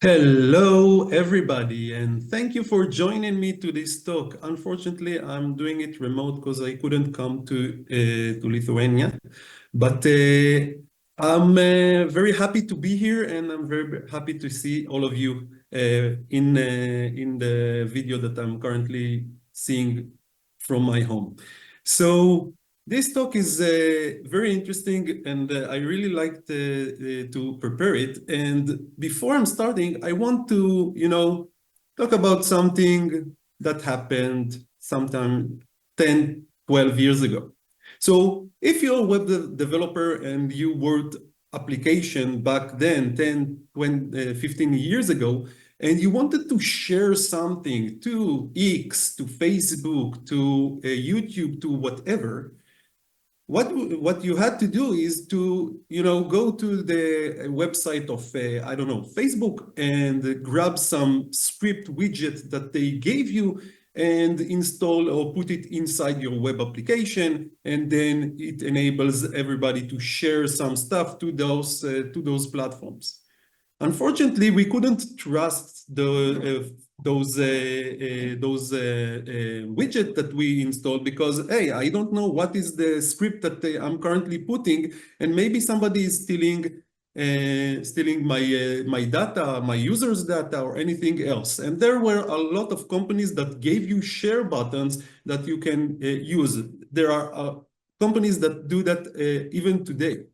Hello, everybody, and thank you for joining me to this talk. Unfortunately, I'm doing it remote because I couldn't come to Lithuania, but I'm very happy to be here, and I'm very happy to see all of you in the video that I'm currently seeing from my home. So this talk is very interesting, and I really liked to prepare it. And before I'm starting, I want to, talk about something that happened sometime 10, 12 years ago. So if you're a web developer and you worked application back then, 10, 20, 15 years ago, and you wanted to share something to X, to Facebook, to YouTube, to whatever, what you had to do is to go to the website of I don't know, Facebook, and grab some script widget that they gave you and install or put it inside your web application, and then it enables everybody to share some stuff to those platforms. Unfortunately, we couldn't trust those widgets that we installed because, hey, I don't know what is the script that I'm currently putting, and maybe somebody is stealing my data, my users' data, or anything else. And there were a lot of companies that gave you share buttons that you can use. There are companies that do that even today.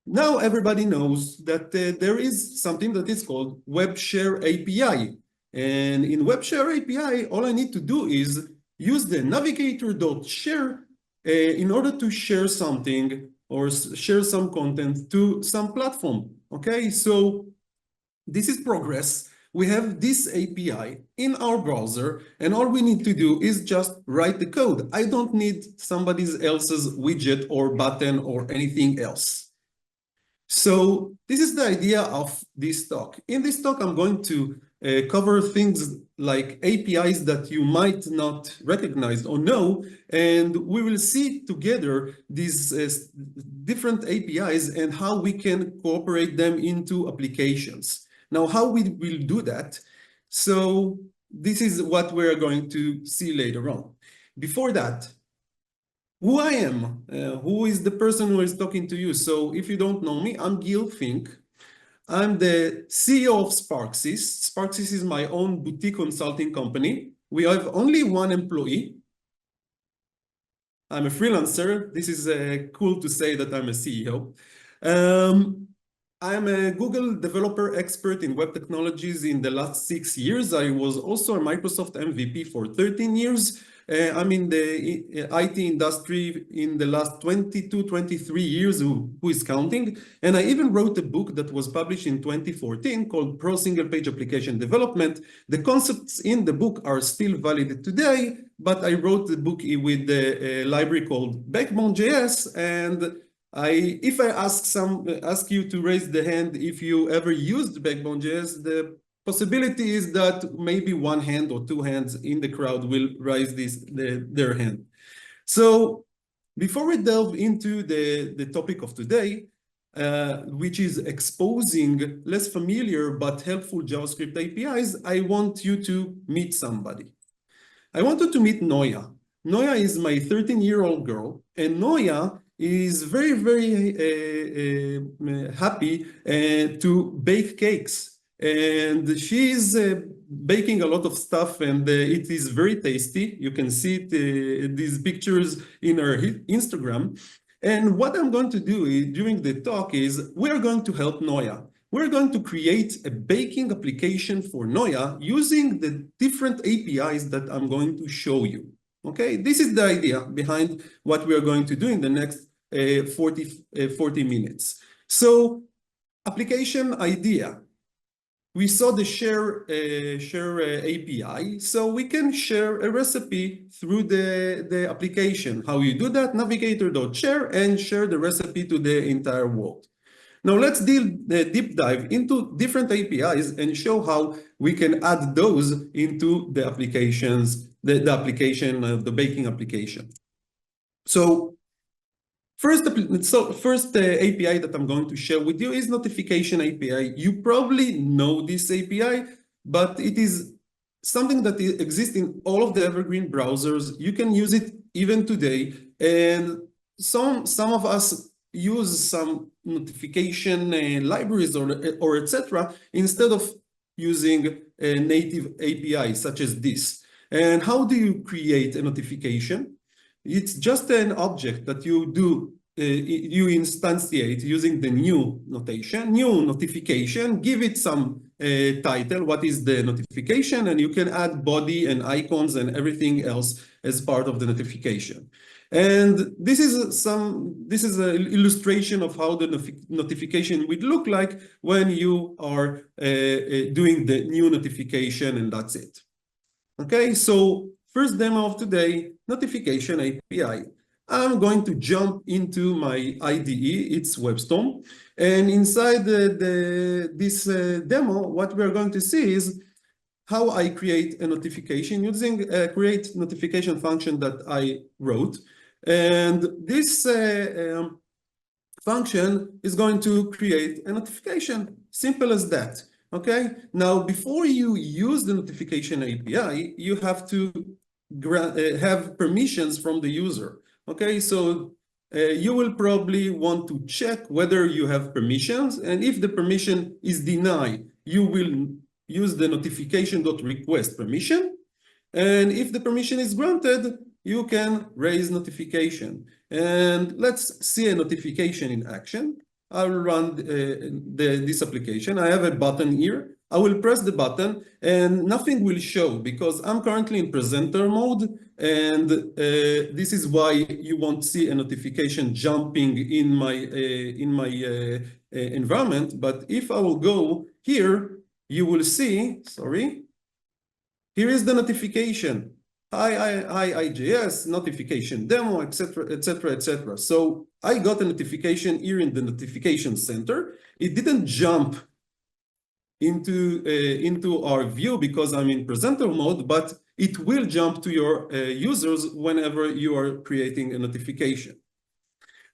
Now everybody knows that there is something that is called Web Share API. And in Web Share API, all I need to do is use the navigator.share in order to share something or share some content to some platform. Okay, so this is progress. We have this API in our browser, and all we need to do is just write the code. I don't need somebody else's widget or button or anything else. So this is the idea of this talk. In this talk, I'm going to cover things like APIs that you might not recognize or know, and we will see together these different APIs and how we can cooperate them into applications. Now, how we will do that? So this is what we're going to see later on. Before that, who I am, who is the person who is talking to you. So if you don't know me, I'm Gilf Fink. I'm the CEO of Sparksys. Sparksys is my own boutique consulting company. We have only one employee. I'm a freelancer. This is cool to say that I'm a CEO. I'm a Google developer expert in web technologies in the last 6 years. I was also a Microsoft MVP for 13 years. I'm in the IT industry in the last 22, 23 years, who is counting. And I even wrote a book that was published in 2014 called Pro Single Page Application Development. The concepts in the book are still valid today, but I wrote the book with a library called Backbone.js. And if I ask you to raise the hand if you ever used Backbone.js, the possibility is that maybe one hand or two hands in the crowd will raise their hand. So before we delve into the topic of today, which is exposing less familiar but helpful JavaScript APIs, I want you to meet somebody. I wanted to meet Noya. Noya is my 13-year-old girl, and Noya is very, very happy to bake cakes. And she's baking a lot of stuff, and it is very tasty. You can see these pictures in her Instagram. And what I'm going to do during the talk is we're going to help Noya. We're going to create a baking application for Noya using the different APIs that I'm going to show you. Okay, this is the idea behind what we are going to do in the next 40 minutes. So, application idea. We saw the share API, so we can share a recipe through the application. How you do that? Navigator.share and share the recipe to the entire world. Now let's deep dive into different APIs and show how we can add those into the applications, the baking application. So First API that I'm going to share with you is Notification API. You probably know this API, but it is something that exists in all of the evergreen browsers. You can use it even today, and some of us use some notification libraries or etc. instead of using a native API such as this. And how do you create a notification? It's just an object that you do, you instantiate using the new notation, new notification, give it some title, what is the notification, and you can add body and icons and everything else as part of the notification. And this is an illustration of how the notification would look like when you are doing the new notification, and that's it. Okay, so first demo of today, Notification API. I'm going to jump into my IDE, it's WebStorm, and inside this demo, what we're going to see is how I create a notification using a create notification function that I wrote. And this function is going to create a notification, simple as that. Okay, now before you use the Notification API, you have to have permissions from the user. Okay, so you will probably want to check whether you have permissions, and if the permission is denied, you will use the notification.request permission, and if the permission is granted, you can raise notification. And let's see a notification in action. I will run this application. I have a button here. I will press the button and nothing will show because I'm currently in presenter mode, and this is why you won't see a notification jumping in my environment. But if I will go here, you will see, sorry, here is the notification. Hi, IJS, notification demo, etc., etc., etc. So I got a notification here in the notification center. It didn't jump into our view because I'm in presenter mode, but it will jump to your users whenever you are creating a notification.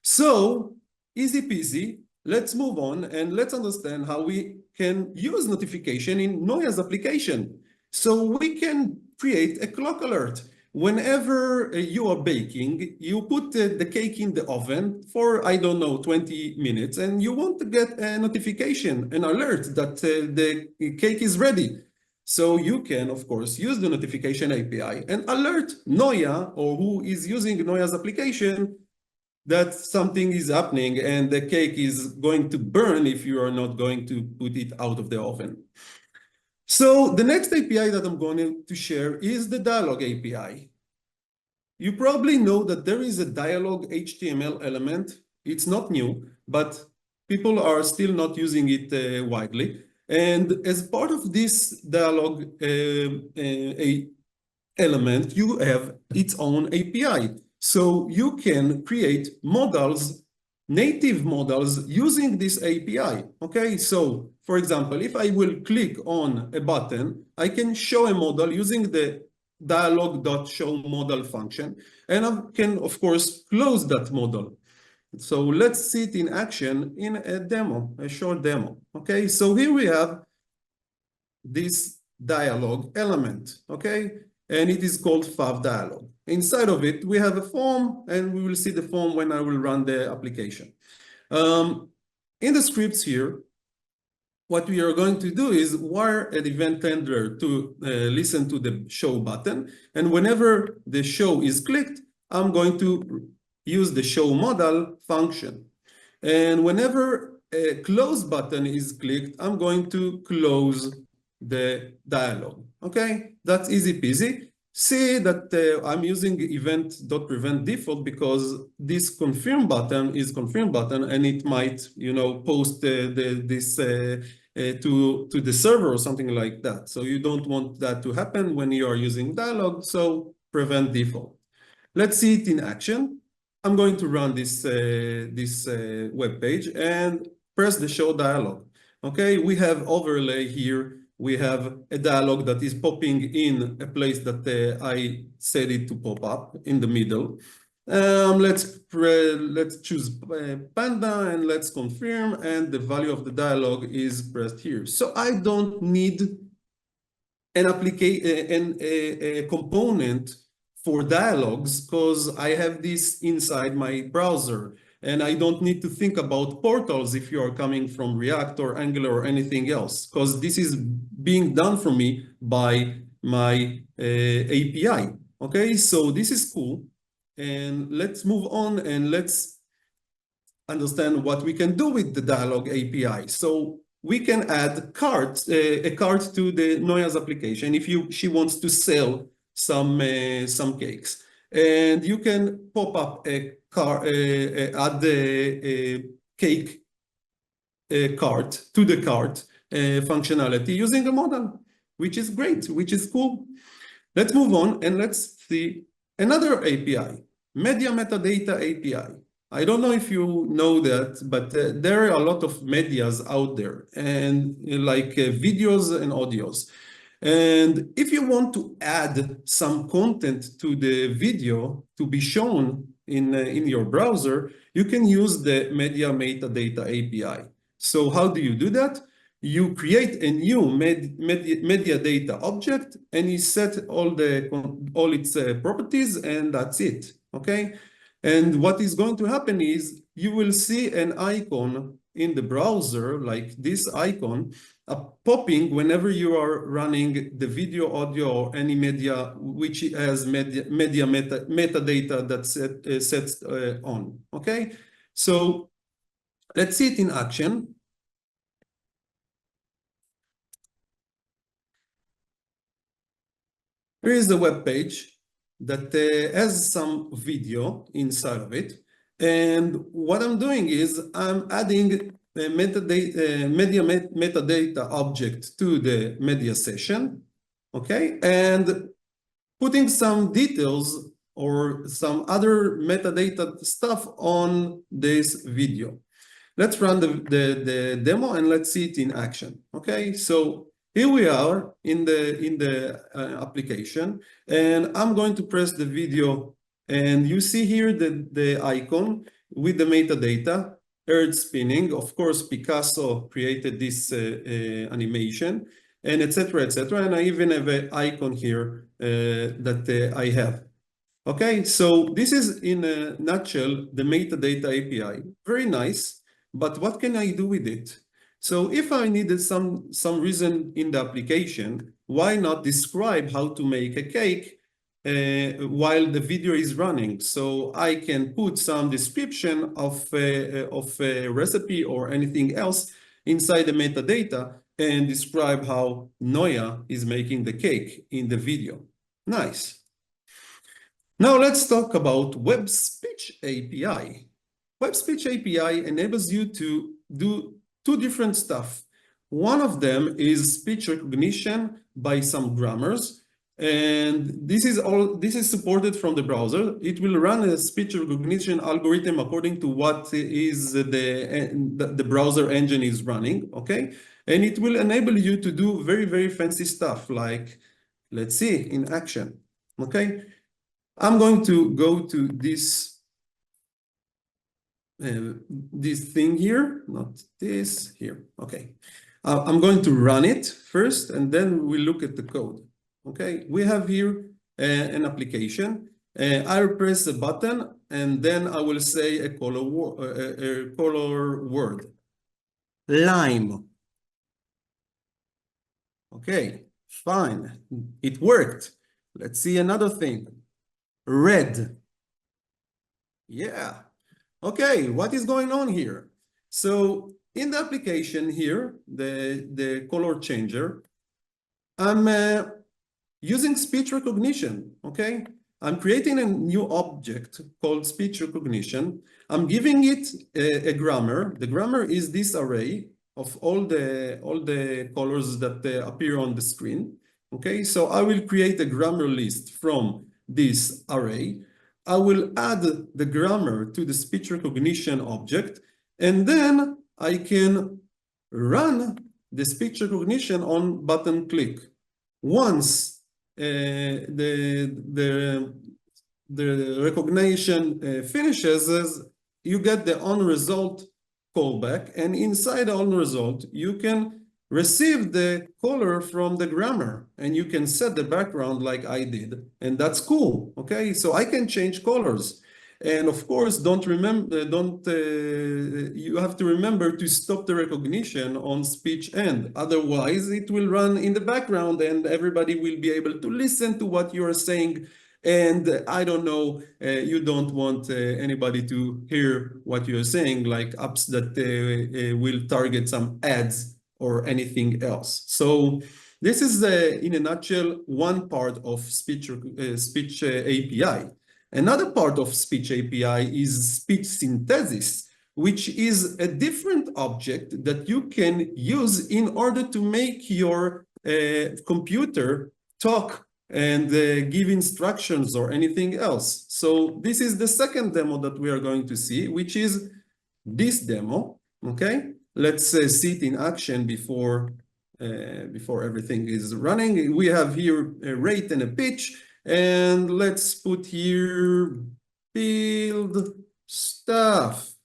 So easy peasy. Let's move on and let's understand how we can use notification in Noya's application. So we can create a clock alert. Whenever you are baking, you put the cake in the oven for, I don't know, 20 minutes, and you want to get a notification, an alert that the cake is ready. So you can, of course, use the Notification API and alert Noya, or who is using Noya's application, that something is happening and the cake is going to burn if you are not going to put it out of the oven. So the next API that I'm going to share is the Dialog API. You probably know that there is a Dialog HTML element. It's not new, but people are still not using it widely. And as part of this Dialog element, you have its own API. So you can create modals, native modals using this API. Okay, so for example, if I will click on a button, I can show a modal using the dialog.showModal function, and I can, of course, close that modal. So let's see it in action in a demo, a short demo. Okay, so here we have this dialog element, okay, and it is called fav dialog. Inside of it, we have a form, and we will see the form when I will run the application. In the scripts here, what we are going to do is wire an event handler to listen to the show button. And whenever the show is clicked, I'm going to use the show modal function. And whenever a close button is clicked, I'm going to close the dialog. Okay, that's easy peasy. See that I'm using event.prevent default because this confirm button is confirm button, and it might, you know, post this to the server or something like that. So you don't want that to happen when you are using dialog. So prevent default. Let's see it in action. I'm going to run this web page and press the show dialog. Okay, we have overlay here. We have a dialog that is popping in a place that I set it to pop up in the middle. Let's choose Panda and let's confirm, and the value of the dialog is pressed here. So I don't need a component for dialogues because I have this inside my browser, and I don't need to think about portals if you are coming from React or Angular or anything else, because this is being done for me by my API. Okay, so this is cool. And let's move on and let's understand what we can do with the Dialog API. So we can add a cart to the Noya's application if she wants to sell some cakes. And you can pop up add a cake cart to the cart functionality using a model, which is great, which is cool. Let's move on and let's see another API, Media Metadata API. I don't know if you know that, but there are a lot of medias out there, and like videos and audios. And if you want to add some content to the video to be shown in your browser, you can use the Media Metadata API. So how do you do that? You create a new media data object and you set all its properties, and that's it. Okay. And what is going to happen is you will see an icon in the browser, like this icon, popping whenever you are running the video, audio, or any media which has metadata that sets on. Okay. So let's see it in action. Here is the web page that has some video inside of it. And what I'm doing is I'm adding a metadata object to the media session, okay? And putting some details or some other metadata stuff on this video. Let's run the demo and let's see it in action, okay? So here we are in the application, and I'm going to press the video, and you see here the icon with the metadata, earth spinning. Of course, Picasso created this animation, and etc. etc. And I even have an icon here that I have. Okay, so this is in a nutshell the metadata API. Very nice, but what can I do with it? So if I needed some reason in the application, why not describe how to make a cake while the video is running? So I can put some description of a recipe or anything else inside the metadata and describe how Noya is making the cake in the video. Nice. Now let's talk about Web Speech API. Web Speech API enables you to do two different stuff. One of them is speech recognition by some grammars, and this is supported from the browser. It will run a speech recognition algorithm according to what is the browser engine is running, okay? And it will enable you to do very, very fancy stuff like, let's see, in action, okay? I'm going to go to this thing here, not this, here, okay. I'm going to run it first, and then we look at the code, okay. We have here an application. I'll press a button, and then I will say a color word, lime. Okay, fine, it worked. Let's see another thing, red. Yeah. Okay, what is going on here? So in the application here, the color changer, I'm using speech recognition, okay? I'm creating a new object called speech recognition. I'm giving it a grammar. The grammar is this array of all the colors that appear on the screen, okay? So I will create a grammar list from this array. I will add the grammar to the speech recognition object, and then I can run the speech recognition on button click. Once the the recognition finishes, you get the onResult callback, and inside the onResult, you can receive the color from the grammar, and you can set the background like I did, and that's cool. Okay, so I can change colors. And of course, you have to remember to stop the recognition on speech end. Otherwise, it will run in the background and everybody will be able to listen to what you are saying. And I don't know, you don't want anybody to hear what you're saying, like apps that will target some ads or anything else. So this is, in a nutshell, one part of speech API. Another part of speech API is speech synthesis, which is a different object that you can use in order to make your computer talk and give instructions or anything else. So this is the second demo that we are going to see, which is this demo. Okay, let's see it in action before everything is running. We have here a rate and a pitch, and let's put here build stuff.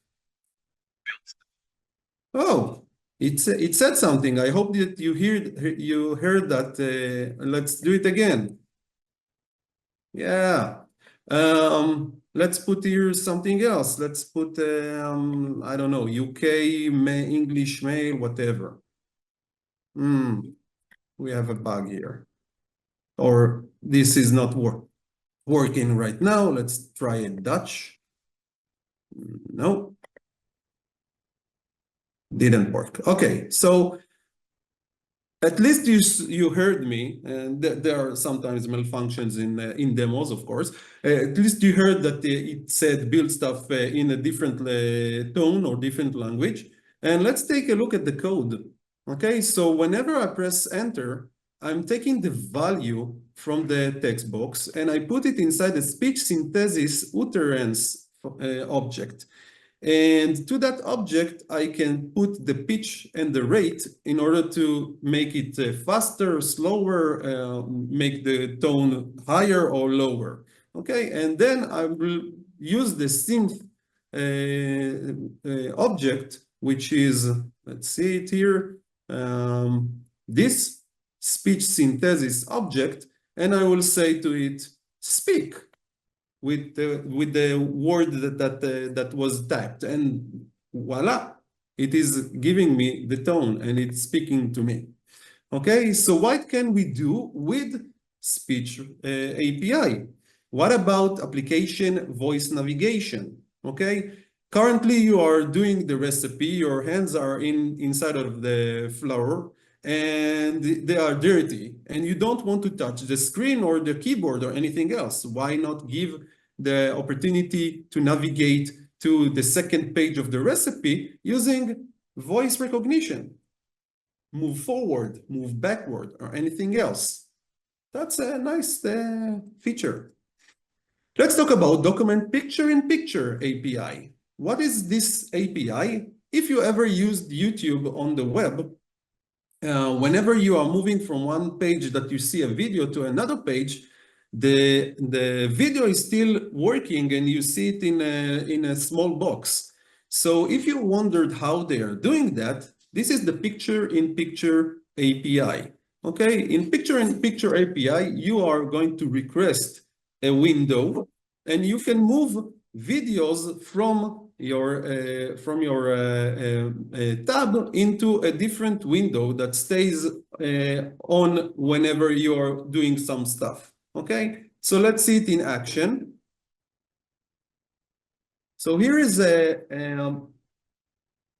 Oh, it said something. I hope that you heard that. Let's do it again. Yeah. Let's put here something else. Let's put I don't know, UK, English mail, whatever. We have a bug here. Or this is not working right now. Let's try it Dutch. No. Didn't work. Okay, so at least you heard me, and there are sometimes malfunctions in demos, of course. At least you heard that it said build stuff in a different tone or different language. And let's take a look at the code. Okay, so whenever I press enter, I'm taking the value from the text box and I put it inside the speech synthesis utterance object. And to that object, I can put the pitch and the rate in order to make it faster, slower, make the tone higher or lower. Okay, and then I will use the synth object, which is, let's see it here, this speech synthesis object, and I will say to it, speak. With the word that was typed, and voila, it is giving me the tone and it's speaking to me. Okay, so what can we do with speech API? What about application voice navigation? Okay, currently you are doing the recipe, your hands are inside of the flour and they are dirty and you don't want to touch the screen or the keyboard or anything else. Why not give the opportunity to navigate to the second page of the recipe using voice recognition? Move forward, move backward, or anything else. That's a nice feature. Let's talk about document picture-in-picture API. What is this API? If you ever used YouTube on the web, whenever you are moving from one page that you see a video to another page, the video is still working and you see it in a small box. So if you wondered how they are doing that, this is the picture-in-picture API. Okay, in picture-in-picture API, you are going to request a window and you can move videos from your tab into a different window that stays on whenever you are doing some stuff. Okay, so let's see it in action. So here is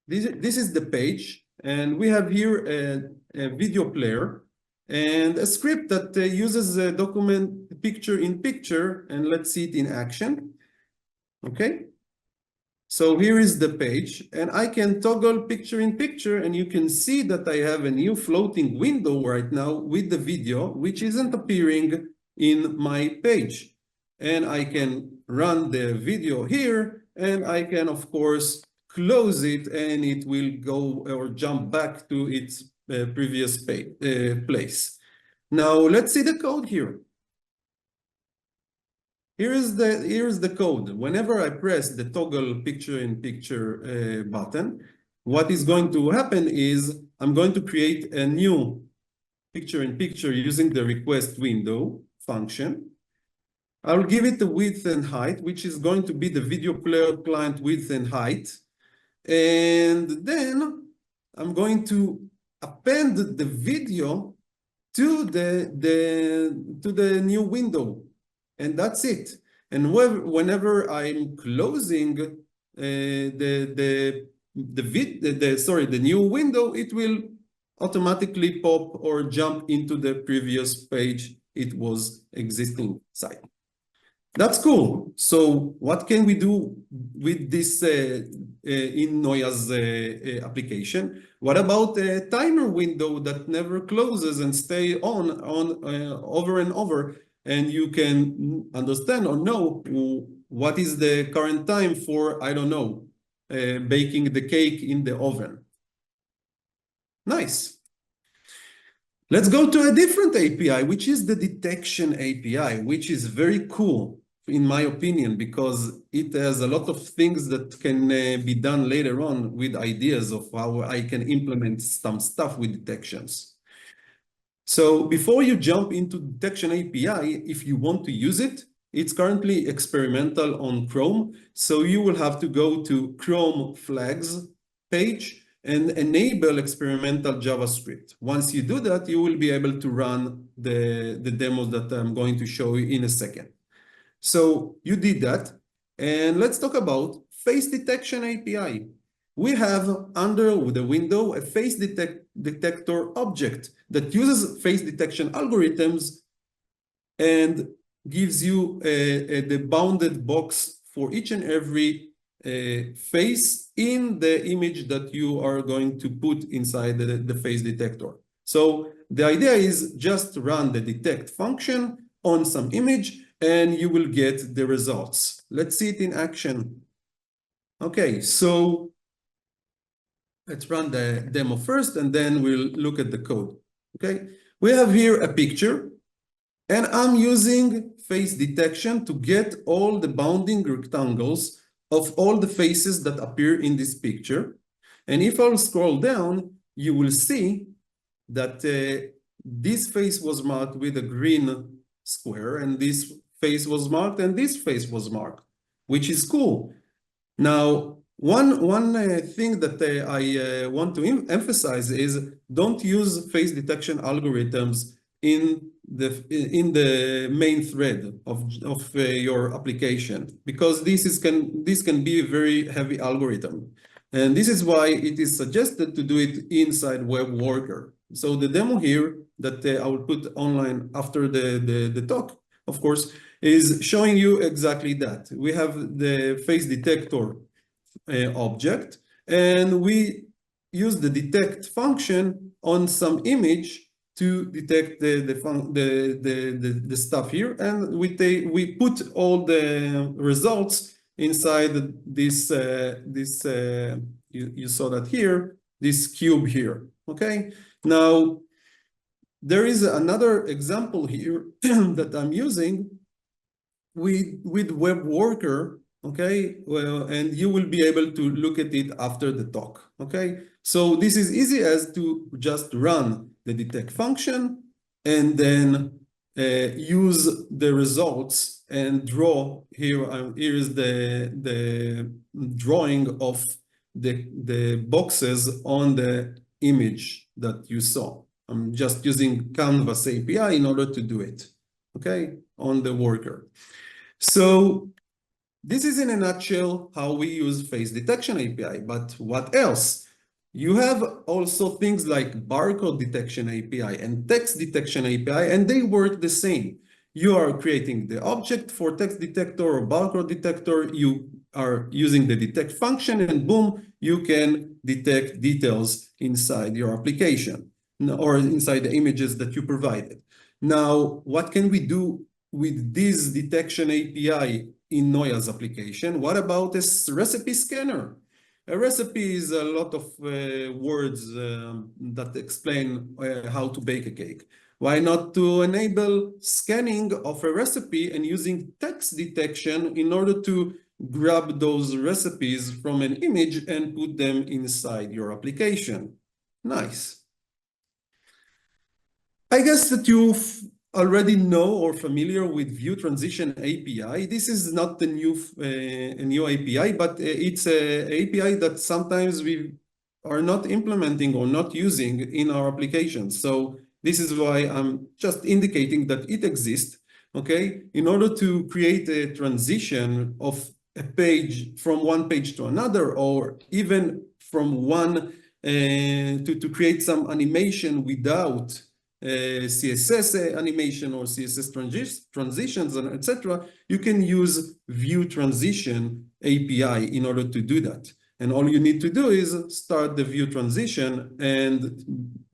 this is the page, and we have here a video player and a script that uses a document picture-in-picture, and let's see it in action. Okay, so here is the page, and I can toggle picture-in-picture, and you can see that I have a new floating window right now with the video, which isn't appearing in my page. And I can run the video here, and I can, of course, close it, and it will go or jump back to its previous place. Now, let's see the code here. Here's the code. Whenever I press the toggle picture-in-picture button, what is going to happen is I'm going to create a new picture-in-picture using the request window function. I'll give it the width and height, which is going to be the video player client width and height. And then I'm going to append the video to the new window. And that's it. And whenever I'm closing the new window, it will automatically pop or jump into the previous page it was existing site. That's cool. So what can we do with this in Noya's application? What about a timer window that never closes and stay on over and over? And you can understand or know what is the current time for, I don't know, baking the cake in the oven. Nice. Let's go to a different API, which is the detection API, which is very cool, in my opinion, because it has a lot of things that can be done later on with ideas of how I can implement some stuff with detections. So before you jump into detection API, if you want to use it, it's currently experimental on Chrome. So you will have to go to Chrome flags page and enable experimental JavaScript. Once you do that, you will be able to run the demos that I'm going to show you in a second. So you did that. And let's talk about face detection API. We have under the window a face detector object that uses face detection algorithms and gives you the bounded box for each and every face in the image that you are going to put inside the face detector. So the idea is just run the detect function on some image and you will get the results. Let's see it in action. Okay, so let's run the demo first and then we'll look at the code. Okay, we have here a picture and I'm using face detection to get all the bounding rectangles of all the faces that appear in this picture. And if I'll scroll down, you will see that this face was marked with a green square and this face was marked and this face was marked, which is cool. Now, one thing that I want to emphasize is don't use face detection algorithms in the main thread of your application, because this can be a very heavy algorithm. And this is why it is suggested to do it inside Web Worker. So the demo here that I will put online after the talk, of course, is showing you exactly that. We have the face detector object, and we use the detect function on some image to detect the stuff here, and we put all the results inside this you saw that here, this cube here. Okay, now there is another example here that I'm using with Web Worker. Okay, well, and you will be able to look at it after the talk. Okay, so this is easy as to just run the detect function and then use the results and draw here. Here is the drawing of the boxes on the image that you saw. I'm just using Canvas API in order to do it. Okay, on the worker. So this is in a nutshell how we use face detection API, but what else? You have also things like barcode detection API and text detection API, and they work the same. You are creating the object for text detector or barcode detector, you are using the detect function, and boom, you can detect details inside your application or inside the images that you provided. Now, what can we do with this detection API in Noya's application? What about this recipe scanner? A recipe is a lot of words that explain how to bake a cake. Why not to enable scanning of a recipe and using text detection in order to grab those recipes from an image and put them inside your application? Nice. I guess that you already know or familiar with View Transition API. This is not the new API, but it's an API that sometimes we are not implementing or not using in our applications. So this is why I'm just indicating that it exists, okay? In order to create a transition of a page from one page to another, or even from one to create some animation without CSS animation or CSS transitions, and etc., you can use View Transition API in order to do that. And all you need to do is start the View Transition and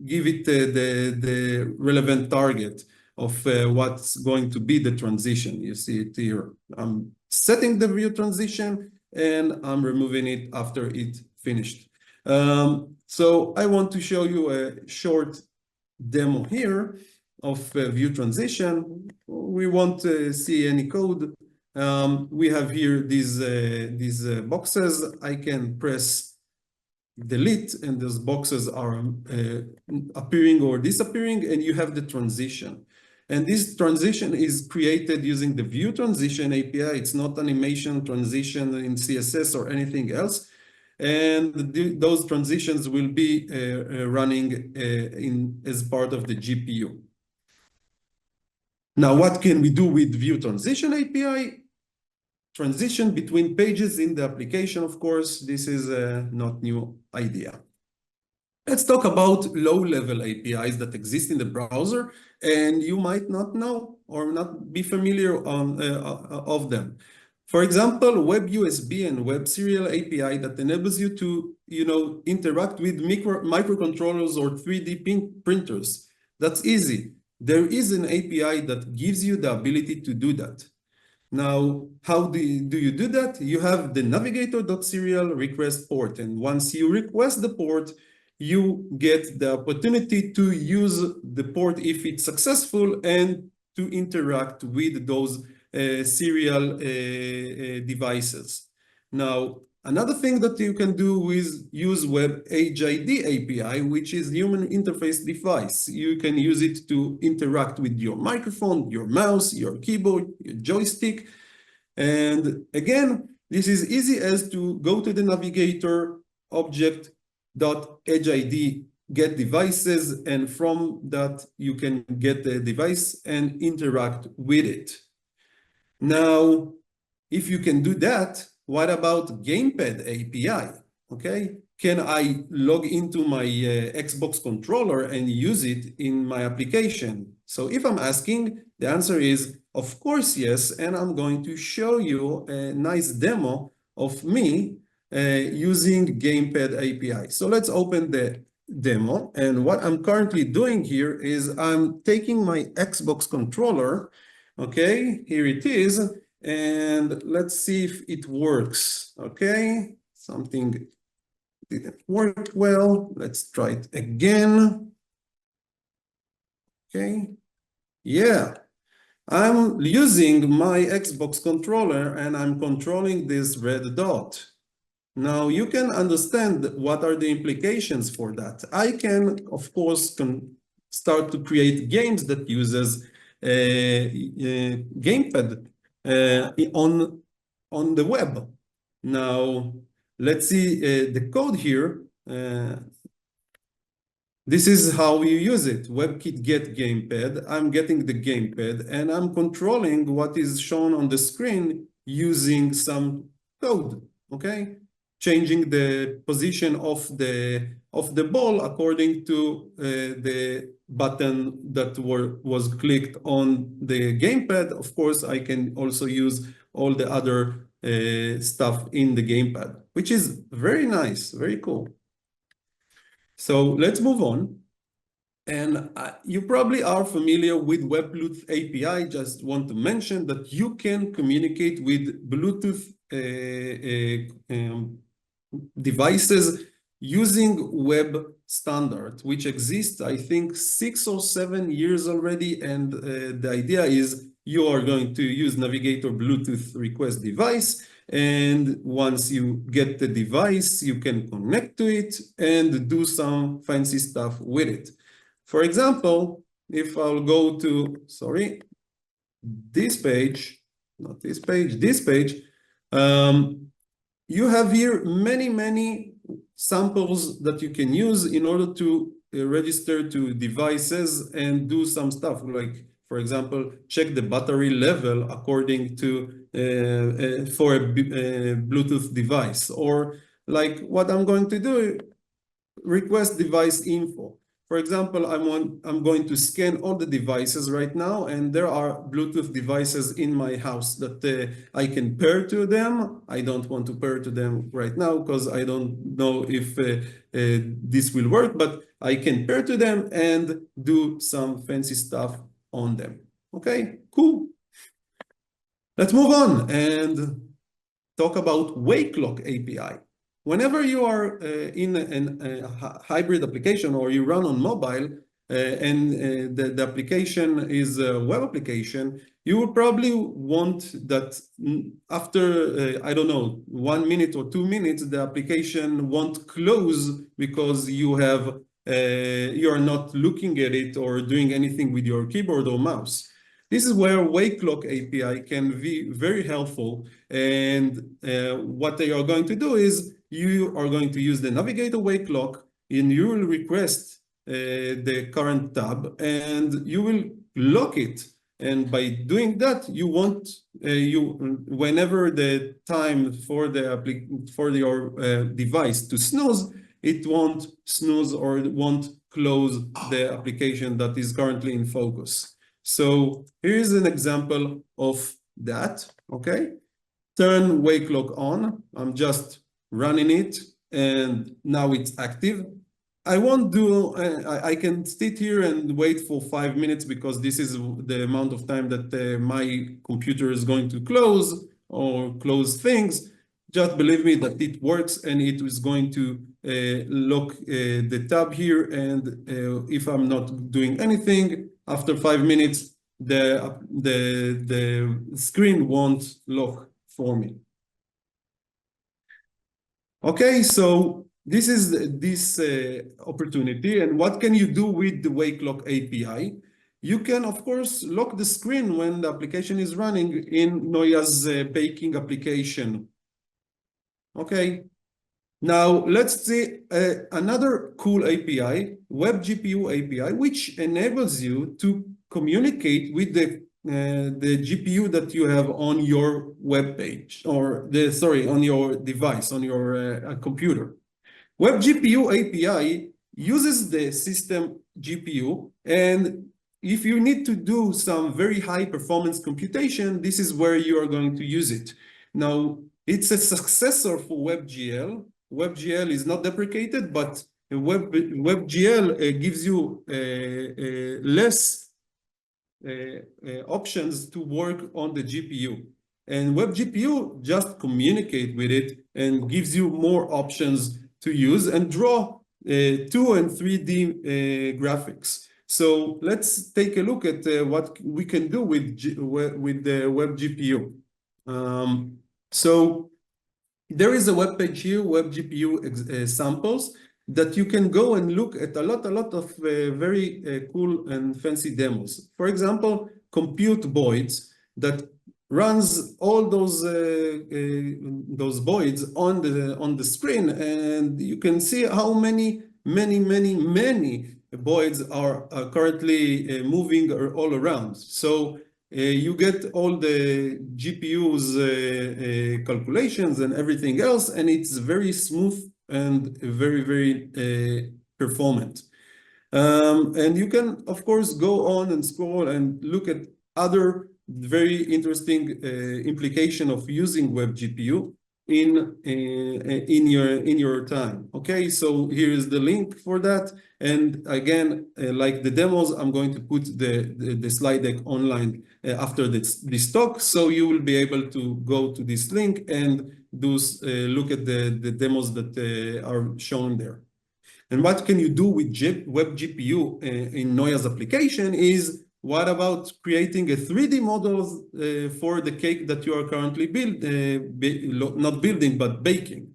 give it the relevant target of what's going to be the transition. You see it here. I'm setting the View Transition and I'm removing it after it finished. So I want to show you a short demo here of View Transition. We won't see any code. We have here these boxes. I can press delete and those boxes are appearing or disappearing, and you have the transition. And this transition is created using the View Transition API. It's not animation transition in CSS or anything else. And those transitions will be running as part of the GPU. Now, what can we do with View Transition API? Transition between pages in the application, of course. This is a not new idea. Let's talk about low-level APIs that exist in the browser, and you might not know or not be familiar of them. For example, Web USB and Web Serial API that enables you to, interact with microcontrollers or 3D printers. That's easy. There is an API that gives you the ability to do that. Now, how do you do that? You have the navigator.serial request port, and once you request the port, you get the opportunity to use the port if it's successful and to interact with those serial devices. Now, another thing that you can do is use Web HID API, which is human interface device. You can use it to interact with your microphone, your mouse, your keyboard, your joystick. And again, this is easy as to go to the navigator object.edgeID get devices, and from that you can get the device and interact with it. Now, if you can do that, what about Gamepad API? Okay, can I log into my Xbox controller and use it in my application? So if I'm asking, the answer is, of course, yes. And I'm going to show you a nice demo of me using Gamepad API. So let's open the demo. And what I'm currently doing here is I'm taking my Xbox controller. Okay, here it is. And let's see if it works. Okay, something didn't work well. Let's try it again. Okay, yeah. I'm using my Xbox controller and I'm controlling this red dot. Now you can understand what are the implications for that. I can, of course, start to create games that uses Gamepad on the web. Now, let's see the code here. This is how you use it. WebKit get Gamepad. I'm getting the Gamepad and I'm controlling what is shown on the screen using some code, okay? Changing the position of the ball according to the button that was clicked on the Gamepad. Of course, I can also use all the other stuff in the Gamepad, which is very nice, very cool. So let's move on. And you probably are familiar with Web Bluetooth API. Just want to mention that you can communicate with Bluetooth devices using web standard, which exists, I think, 6 or 7 years already. And the idea is you are going to use Navigator Bluetooth request device. And once you get the device, you can connect to it and do some fancy stuff with it. For example, if I'll go to, sorry, this page, not this page, this page, you have here many samples that you can use in order to register to devices and do some stuff like, for example, check the battery level according to for a Bluetooth device, or like what I'm going to do, request device info. For example, I'm going to scan all the devices right now, and there are Bluetooth devices in my house that I can pair to them. I don't want to pair to them right now because I don't know if this will work, but I can pair to them and do some fancy stuff on them. Okay, cool. Let's move on and talk about Wake Lock API. Whenever you are in a hybrid application or you run on mobile and the application is a web application, you will probably want that after, I don't know, 1 minute or 2 minutes, the application won't close because you are not looking at it or doing anything with your keyboard or mouse. This is where Wake Lock API can be very helpful. And what they are going to do is you are going to use the Navigator Wake Lock, and you will request the current tab, and you will lock it. And by doing that, you want whenever the time for your device to snooze, it won't snooze or it won't close the application that is currently in focus. So here's an example of that. Okay, turn Wake Lock on. I'm just running it, and now it's active. I won't do, I can sit here and wait for 5 minutes because this is the amount of time that my computer is going to close or close things. Just believe me that it works, and it is going to lock the tab here. And if I'm not doing anything, after 5 minutes, the screen won't lock for me. Okay, so this is this opportunity. And what can you do with the Wake Lock API? You can, of course, lock the screen when the application is running in Noya's baking application. Okay, now let's see another cool API, Web GPU API, which enables you to communicate with the GPU that you have on your web page, or on your device, on your computer. Web GPU API uses the system GPU, and if you need to do some very high performance computation, this is where you are going to use it. Now, it's a successor for WebGL. WebGL is not deprecated, but WebGL gives you less options to work on the GPU. And Web GPU just communicate with it and gives you more options to use and draw 2 and 3D graphics. So let's take a look at what we can do with the Web GPU. So there is a web page here, Web GPU samples, that you can go and look at a lot of very cool and fancy demos. For example, Compute Voids that runs all those voids on the screen, and you can see how many voids are currently moving all around. So you get all the GPU's calculations and everything else, and it's very smooth and very performant. And you can, of course, go on and scroll and look at other very interesting implication of using Web GPU. in your time. Okay, so here is the link for that. And again, like the demos, I'm going to put the slide deck online after this talk, so you will be able to go to this link and look at the demos that are shown there. And what can you do with Web GPU in Noya's application is, what about creating a 3D model for the cake that you are currently not building, but baking?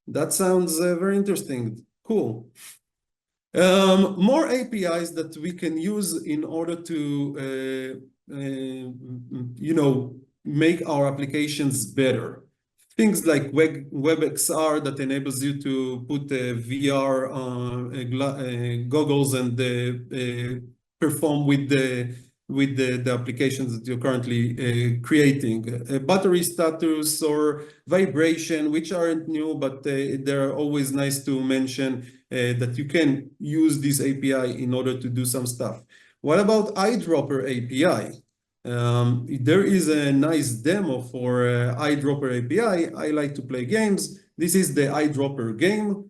That sounds very interesting. Cool. More APIs that we can use in order to, make our applications better. Things like WebXR that enables you to put VR goggles and perform with the applications that you're currently creating. Battery status or vibration, which aren't new, but they're always nice to mention that you can use this API in order to do some stuff. What about eyedropper API? There is a nice demo for eyedropper API. I like to play games. This is the eyedropper game.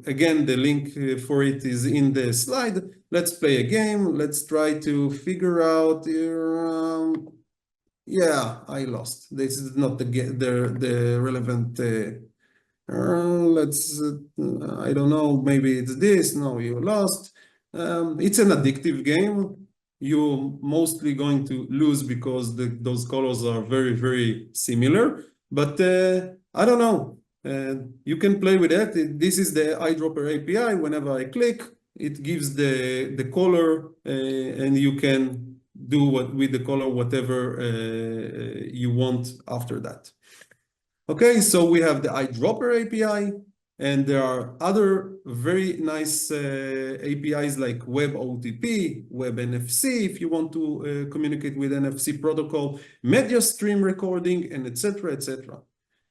Again, the link for it is in the slide. Let's play a game. Let's try to figure out. Yeah, I lost. This is not the relevant. I don't know. Maybe it's this. No, you lost. It's an addictive game. You're mostly going to lose because those colors are very, very similar. But I don't know. You can play with it. This is the eyedropper API. Whenever I click, it gives the color, and you can do with the color whatever you want after that. Okay, so we have the eyedropper API. And there are other very nice APIs like WebOTP, WebNFC, if you want to communicate with NFC protocol, media stream recording, and etc., etc.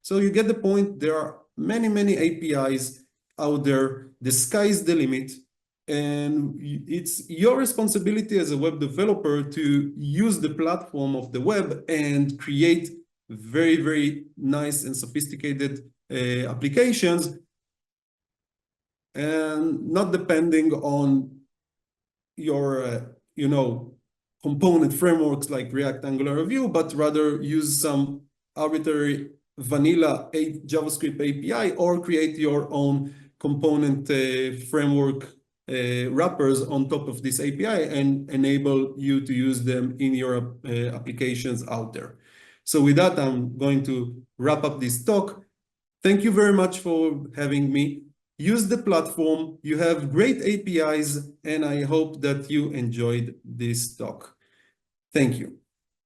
So you get the point. There are many, many APIs out there. The sky is the limit. And it's your responsibility as a web developer to use the platform of the web and create very, very nice and sophisticated applications, and not depending on your, component frameworks like React, Angular, Vue, but rather use some arbitrary vanilla JavaScript API or create your own component framework wrappers on top of this API and enable you to use them in your applications out there. So with that, I'm going to wrap up this talk. Thank you very much for having me. Use the platform. You have great APIs, and I hope that you enjoyed this talk. Thank you.